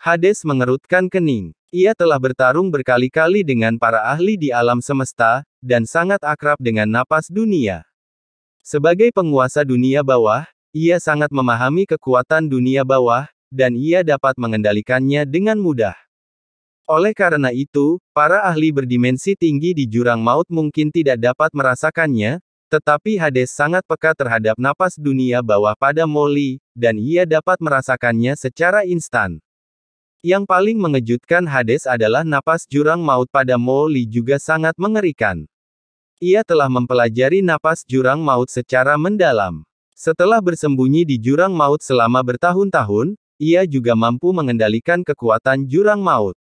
Hades mengerutkan kening. Ia telah bertarung berkali-kali dengan para ahli di alam semesta, dan sangat akrab dengan napas dunia. Sebagai penguasa dunia bawah, ia sangat memahami kekuatan dunia bawah, dan ia dapat mengendalikannya dengan mudah. Oleh karena itu, para ahli berdimensi tinggi di jurang maut mungkin tidak dapat merasakannya, tetapi Hades sangat peka terhadap napas dunia bawah pada Molly, dan ia dapat merasakannya secara instan. Yang paling mengejutkan Hades adalah napas jurang maut pada Molly juga sangat mengerikan. Ia telah mempelajari napas jurang maut secara mendalam. Setelah bersembunyi di jurang maut selama bertahun-tahun, ia juga mampu mengendalikan kekuatan jurang maut.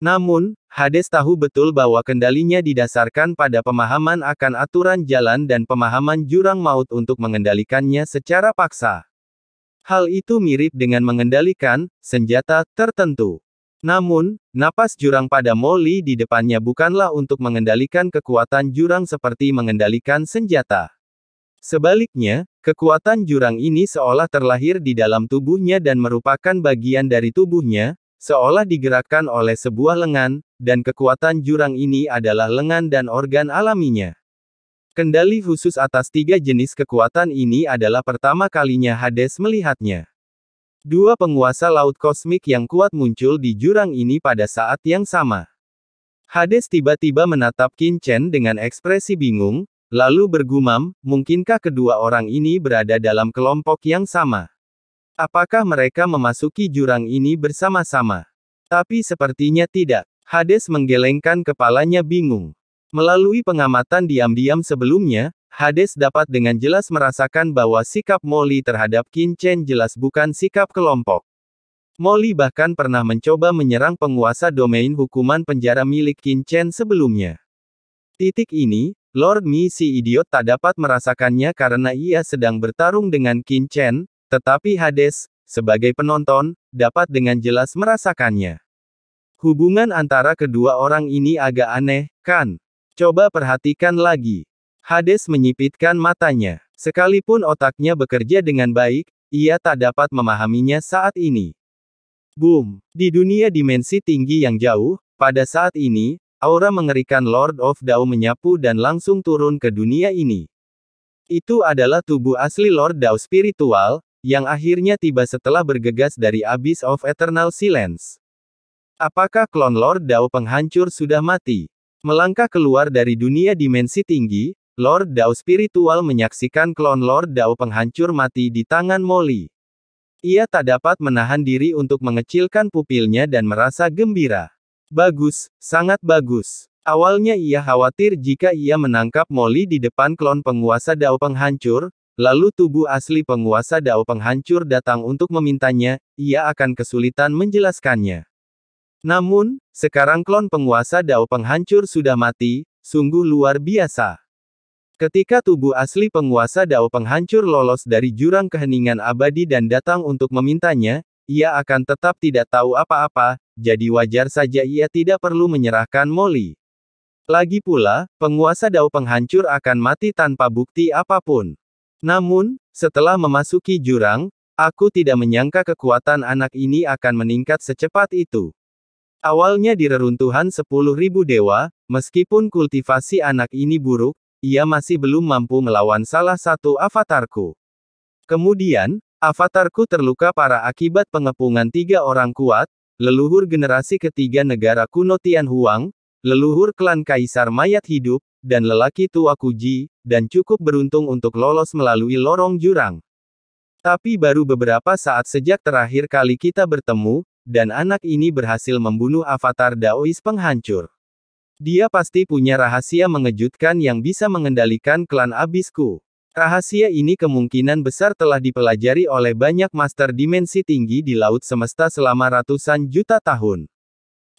Namun, Hades tahu betul bahwa kendalinya didasarkan pada pemahaman akan aturan jalan dan pemahaman jurang maut untuk mengendalikannya secara paksa. Hal itu mirip dengan mengendalikan senjata tertentu. Namun, napas jurang pada Molly di depannya bukanlah untuk mengendalikan kekuatan jurang seperti mengendalikan senjata. Sebaliknya, kekuatan jurang ini seolah terlahir di dalam tubuhnya dan merupakan bagian dari tubuhnya, seolah digerakkan oleh sebuah lengan, dan kekuatan jurang ini adalah lengan dan organ alaminya. Kendali khusus atas 3 jenis kekuatan ini adalah pertama kalinya Hades melihatnya. 2 penguasa laut kosmik yang kuat muncul di jurang ini pada saat yang sama. Hades tiba-tiba menatap Qin Chen dengan ekspresi bingung, lalu bergumam, mungkinkah kedua orang ini berada dalam kelompok yang sama? Apakah mereka memasuki jurang ini bersama-sama? Tapi sepertinya tidak. Hades menggelengkan kepalanya bingung. Melalui pengamatan diam-diam sebelumnya, Hades dapat dengan jelas merasakan bahwa sikap Molly terhadap Qin Chen jelas bukan sikap kelompok. Molly bahkan pernah mencoba menyerang penguasa domain hukuman penjara milik Qin Chen sebelumnya. Titik ini, Lord Mi si idiot tak dapat merasakannya karena ia sedang bertarung dengan Qin Chen, tetapi Hades, sebagai penonton, dapat dengan jelas merasakannya. Hubungan antara kedua orang ini agak aneh, kan? Coba perhatikan lagi. Hades menyipitkan matanya. Sekalipun otaknya bekerja dengan baik, ia tak dapat memahaminya saat ini. Boom! Di dunia dimensi tinggi yang jauh, pada saat ini, aura mengerikan Lord of Dao menyapu dan langsung turun ke dunia ini. Itu adalah tubuh asli Lord Dao spiritual, yang akhirnya tiba setelah bergegas dari Abyss of Eternal Silence. Apakah klon Lord Dao penghancur sudah mati? Melangkah keluar dari dunia dimensi tinggi, Lord Dao spiritual menyaksikan klon Lord Dao penghancur mati di tangan Molly. Ia tak dapat menahan diri untuk mengecilkan pupilnya dan merasa gembira. Bagus, sangat bagus. Awalnya ia khawatir jika ia menangkap Molly di depan klon penguasa Dao penghancur, lalu tubuh asli penguasa Dao penghancur datang untuk memintanya, ia akan kesulitan menjelaskannya. Namun, sekarang klon penguasa Dao penghancur sudah mati, sungguh luar biasa. Ketika tubuh asli penguasa Dao penghancur lolos dari jurang keheningan abadi dan datang untuk memintanya, ia akan tetap tidak tahu apa-apa, jadi wajar saja ia tidak perlu menyerahkan Molly. Lagi pula, penguasa Dao penghancur akan mati tanpa bukti apapun. Namun, setelah memasuki jurang, aku tidak menyangka kekuatan anak ini akan meningkat secepat itu. Awalnya di reruntuhan 10.000 dewa, meskipun kultivasi anak ini buruk, ia masih belum mampu melawan salah satu avatarku. Kemudian, avatarku terluka parah akibat pengepungan 3 orang kuat, leluhur generasi ketiga negara kuno Tianhuang, leluhur klan Kaisar Mayat Hidup, dan lelaki tua Kuji, dan cukup beruntung untuk lolos melalui lorong jurang. Tapi baru beberapa saat sejak terakhir kali kita bertemu, dan anak ini berhasil membunuh avatar Daois penghancur. Dia pasti punya rahasia mengejutkan yang bisa mengendalikan klan Abisku. Rahasia ini kemungkinan besar telah dipelajari oleh banyak master dimensi tinggi di laut semesta selama ratusan juta tahun.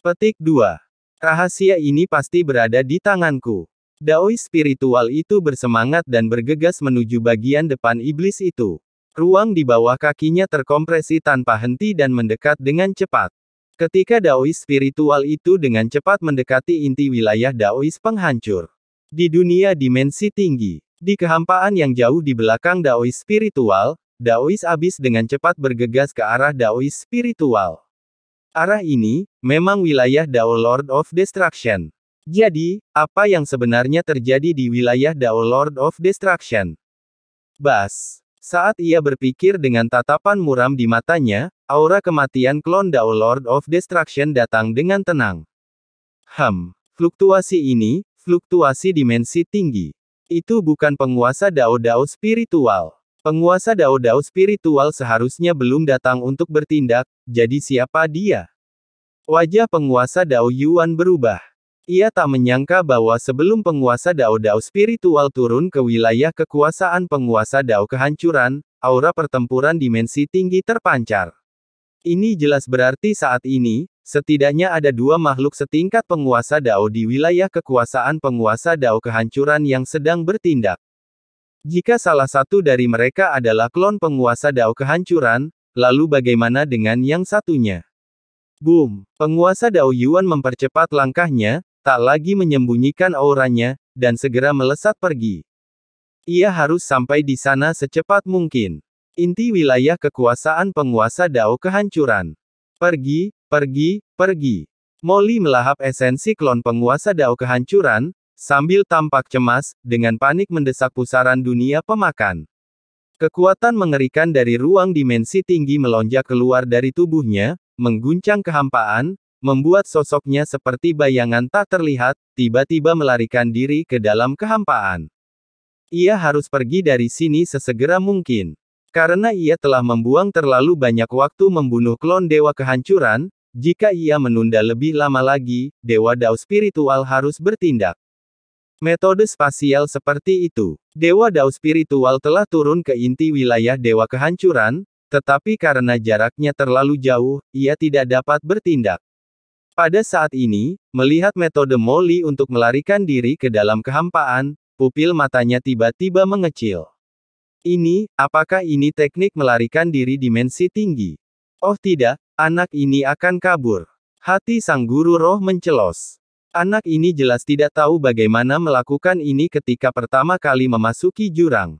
Petik 2. Rahasia ini pasti berada di tanganku. Daois spiritual itu bersemangat dan bergegas menuju bagian depan iblis itu. Ruang di bawah kakinya terkompresi tanpa henti dan mendekat dengan cepat. Ketika Daois spiritual itu dengan cepat mendekati inti wilayah Daois penghancur. Di dunia dimensi tinggi, di kehampaan yang jauh di belakang Daois spiritual, Daois Abyss dengan cepat bergegas ke arah Daois spiritual. Arah ini, memang wilayah Dao Lord of Destruction. Jadi, apa yang sebenarnya terjadi di wilayah Dao Lord of Destruction? Bas. Saat ia berpikir dengan tatapan muram di matanya, aura kematian klon Dao Lord of Destruction datang dengan tenang. Fluktuasi ini, fluktuasi dimensi tinggi. Itu bukan penguasa Dao-Dao spiritual. Penguasa Dao-Dao spiritual seharusnya belum datang untuk bertindak, jadi siapa dia? Wajah penguasa Dao Yuan berubah. Ia tak menyangka bahwa sebelum penguasa Dao-Dao spiritual turun ke wilayah kekuasaan penguasa Dao kehancuran, aura pertempuran dimensi tinggi terpancar. Ini jelas berarti saat ini, setidaknya ada dua makhluk setingkat penguasa Dao di wilayah kekuasaan penguasa Dao kehancuran yang sedang bertindak. Jika salah satu dari mereka adalah klon penguasa Dao kehancuran, lalu bagaimana dengan yang satunya? Boom! Penguasa Dao Yuan mempercepat langkahnya, tak lagi menyembunyikan auranya, dan segera melesat pergi. Ia harus sampai di sana secepat mungkin. Inti wilayah kekuasaan penguasa Dao kehancuran. Pergi, pergi, pergi. Molly melahap esensi klon penguasa Dao kehancuran, sambil tampak cemas, dengan panik mendesak pusaran dunia pemakan. Kekuatan mengerikan dari ruang dimensi tinggi melonjak keluar dari tubuhnya, mengguncang kehampaan, membuat sosoknya seperti bayangan tak terlihat, tiba-tiba melarikan diri ke dalam kehampaan. Ia harus pergi dari sini sesegera mungkin. Karena ia telah membuang terlalu banyak waktu membunuh klon Dewa Kehancuran, jika ia menunda lebih lama lagi, Dewa Dao Spiritual harus bertindak. Metode spasial seperti itu. Dewa Dao Spiritual telah turun ke inti wilayah Dewa Kehancuran, tetapi karena jaraknya terlalu jauh, ia tidak dapat bertindak. Pada saat ini, melihat metode Molly untuk melarikan diri ke dalam kehampaan, pupil matanya tiba-tiba mengecil. Apakah ini teknik melarikan diri dimensi tinggi? Oh tidak, anak ini akan kabur. Hati sang guru roh mencelos. Anak ini jelas tidak tahu bagaimana melakukan ini ketika pertama kali memasuki jurang.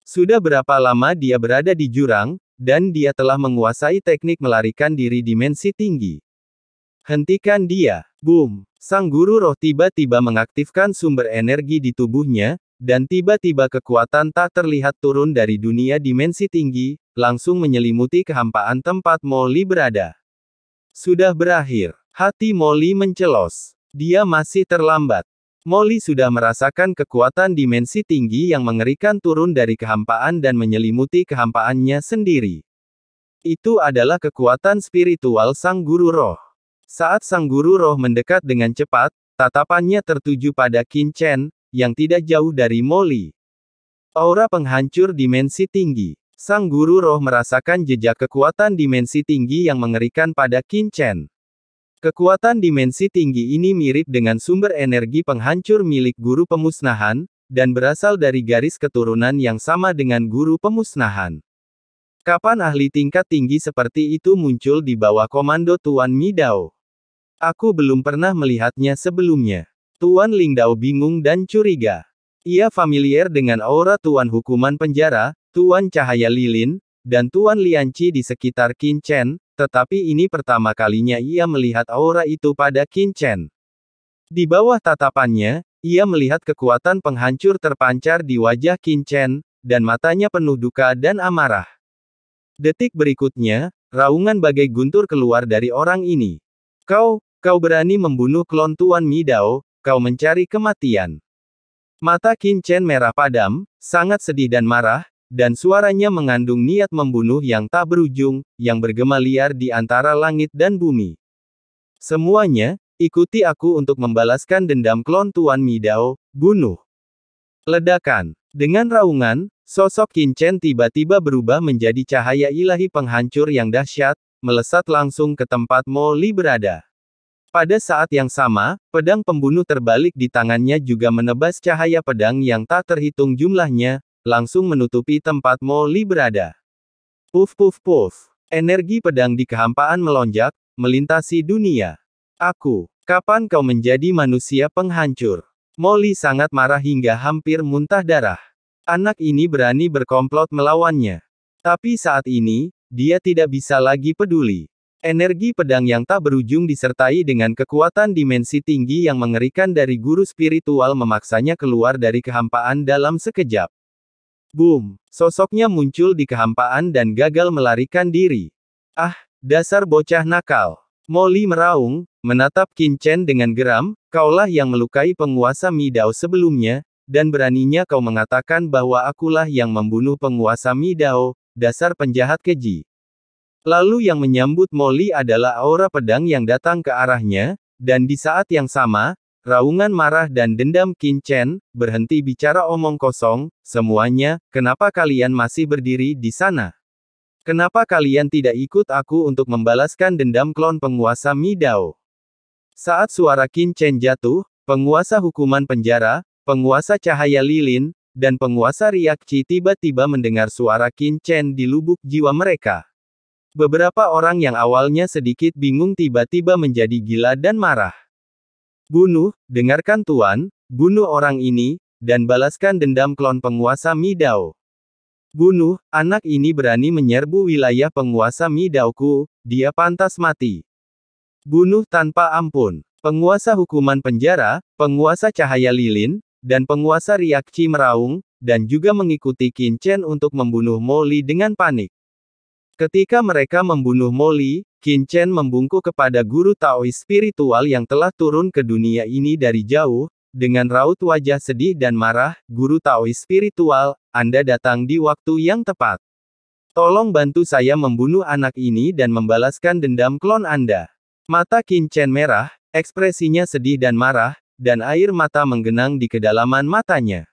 Sudah berapa lama dia berada di jurang, dan dia telah menguasai teknik melarikan diri dimensi tinggi. Hentikan dia. Boom! Sang guru roh tiba-tiba mengaktifkan sumber energi di tubuhnya, dan tiba-tiba kekuatan tak terlihat turun dari dunia dimensi tinggi, langsung menyelimuti kehampaan tempat Molly berada. Sudah berakhir. Hati Molly mencelos. Dia masih terlambat. Molly sudah merasakan kekuatan dimensi tinggi yang mengerikan turun dari kehampaan dan menyelimuti kehampaannya sendiri. Itu adalah kekuatan spiritual sang guru roh. Saat sang guru roh mendekat dengan cepat, tatapannya tertuju pada Qin Chen, yang tidak jauh dari Molly. Aura penghancur dimensi tinggi. Sang guru roh merasakan jejak kekuatan dimensi tinggi yang mengerikan pada Qin Chen. Kekuatan dimensi tinggi ini mirip dengan sumber energi penghancur milik guru pemusnahan, dan berasal dari garis keturunan yang sama dengan guru pemusnahan. Kapan ahli tingkat tinggi seperti itu muncul di bawah komando Tuan Midao? Aku belum pernah melihatnya sebelumnya. Tuan Lingdao bingung dan curiga. Ia familiar dengan aura Tuan Hukuman Penjara, Tuan Cahaya Lilin, dan Tuan Lianci di sekitar Qin Chen, tetapi ini pertama kalinya ia melihat aura itu pada Qin Chen. Di bawah tatapannya, ia melihat kekuatan penghancur terpancar di wajah Qin Chen, dan matanya penuh duka dan amarah. Detik berikutnya, raungan bagai guntur keluar dari orang ini. Kau berani membunuh klon Tuan Midao, kau mencari kematian. Mata Qin Chen merah padam, sangat sedih dan marah, dan suaranya mengandung niat membunuh yang tak berujung, yang bergema liar di antara langit dan bumi. Semuanya, ikuti aku untuk membalaskan dendam klon Tuan Midao, bunuh. Ledakan. Dengan raungan, sosok Qin Chen tiba-tiba berubah menjadi cahaya ilahi penghancur yang dahsyat, melesat langsung ke tempat Molly berada. Pada saat yang sama, pedang pembunuh terbalik di tangannya juga menebas cahaya pedang yang tak terhitung jumlahnya, langsung menutupi tempat Molly berada. Puf puf puf. Energi pedang di kehampaan melonjak, melintasi dunia. Kapan kau menjadi manusia penghancur? Molly sangat marah hingga hampir muntah darah. Anak ini berani berkomplot melawannya. Tapi saat ini, dia tidak bisa lagi peduli. Energi pedang yang tak berujung disertai dengan kekuatan dimensi tinggi yang mengerikan dari guru spiritual memaksanya keluar dari kehampaan dalam sekejap. Boom! Sosoknya muncul di kehampaan dan gagal melarikan diri. Ah, dasar bocah nakal. Molly meraung, menatap Qin Chen dengan geram, kaulah yang melukai penguasa Midao sebelumnya, dan beraninya kau mengatakan bahwa akulah yang membunuh penguasa Midao, dasar penjahat keji. Lalu yang menyambut Molly adalah aura pedang yang datang ke arahnya, dan di saat yang sama, raungan marah dan dendam Qin Chen, berhenti bicara omong kosong, semuanya, kenapa kalian masih berdiri di sana? Kenapa kalian tidak ikut aku untuk membalaskan dendam klon penguasa Midao? Saat suara Qin Chen jatuh, penguasa hukuman penjara, penguasa cahaya lilin, dan penguasa riak Qi tiba-tiba mendengar suara Qin Chen di lubuk jiwa mereka. Beberapa orang yang awalnya sedikit bingung tiba-tiba menjadi gila dan marah. Bunuh, dengarkan Tuan, bunuh orang ini, dan balaskan dendam klon penguasa Midao. Bunuh, anak ini berani menyerbu wilayah penguasa Midaoku, dia pantas mati. Bunuh tanpa ampun. Penguasa hukuman penjara, penguasa cahaya lilin, dan penguasa riak Qi meraung, dan juga mengikuti Qin Chen untuk membunuh Molly dengan panik. Ketika mereka membunuh Molly, Qin Chen membungkuk kepada guru Taois spiritual yang telah turun ke dunia ini dari jauh, dengan raut wajah sedih dan marah, Guru Taois spiritual, Anda datang di waktu yang tepat. Tolong bantu saya membunuh anak ini dan membalaskan dendam klon Anda. Mata Qin Chen merah, ekspresinya sedih dan marah, dan air mata menggenang di kedalaman matanya.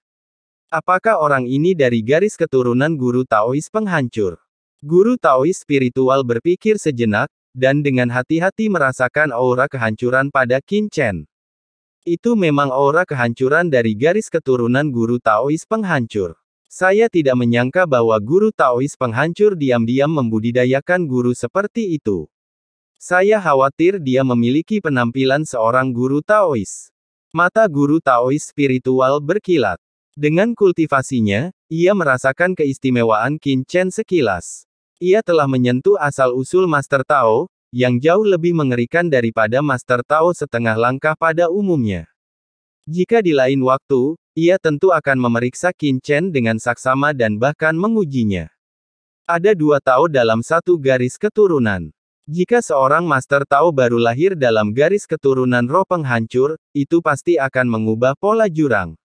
Apakah orang ini dari garis keturunan Guru Taois penghancur? Guru Taois spiritual berpikir sejenak, dan dengan hati-hati merasakan aura kehancuran pada Qin Chen. Itu memang aura kehancuran dari garis keturunan Guru Taois penghancur. Saya tidak menyangka bahwa Guru Taois penghancur diam-diam membudidayakan guru seperti itu. Saya khawatir dia memiliki penampilan seorang Guru Taois. Mata Guru Taois spiritual berkilat. Dengan kultivasinya, ia merasakan keistimewaan Qin Chen sekilas. Ia telah menyentuh asal-usul Master Tao, yang jauh lebih mengerikan daripada Master Tao setengah langkah pada umumnya. Jika di lain waktu, ia tentu akan memeriksa Qin Chen dengan saksama dan bahkan mengujinya. Ada 2 Tao dalam satu garis keturunan. Jika seorang Master Tao baru lahir dalam garis keturunan roh penghancur, itu pasti akan mengubah pola jurang.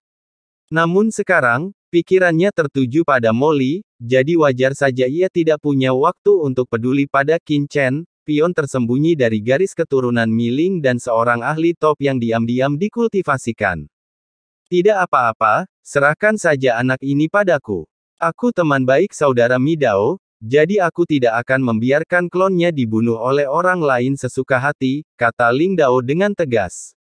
Namun sekarang, pikirannya tertuju pada Molly, jadi wajar saja ia tidak punya waktu untuk peduli pada Qin Chen, pion tersembunyi dari garis keturunan Miling dan seorang ahli top yang diam-diam dikultivasikan. Tidak apa-apa, serahkan saja anak ini padaku. Aku teman baik saudara Midao, jadi aku tidak akan membiarkan klonnya dibunuh oleh orang lain sesuka hati, kata Ling Dao dengan tegas.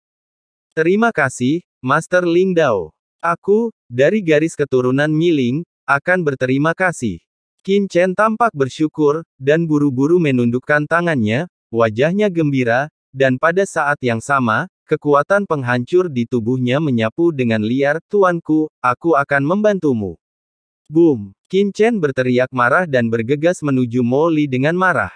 Terima kasih, Master Ling Dao. Aku, dari garis keturunan Miling, akan berterima kasih. Qin Chen tampak bersyukur, dan buru-buru menundukkan tangannya, wajahnya gembira, dan pada saat yang sama, kekuatan penghancur di tubuhnya menyapu dengan liar, Tuanku, aku akan membantumu. Boom! Qin Chen berteriak marah dan bergegas menuju Molly dengan marah.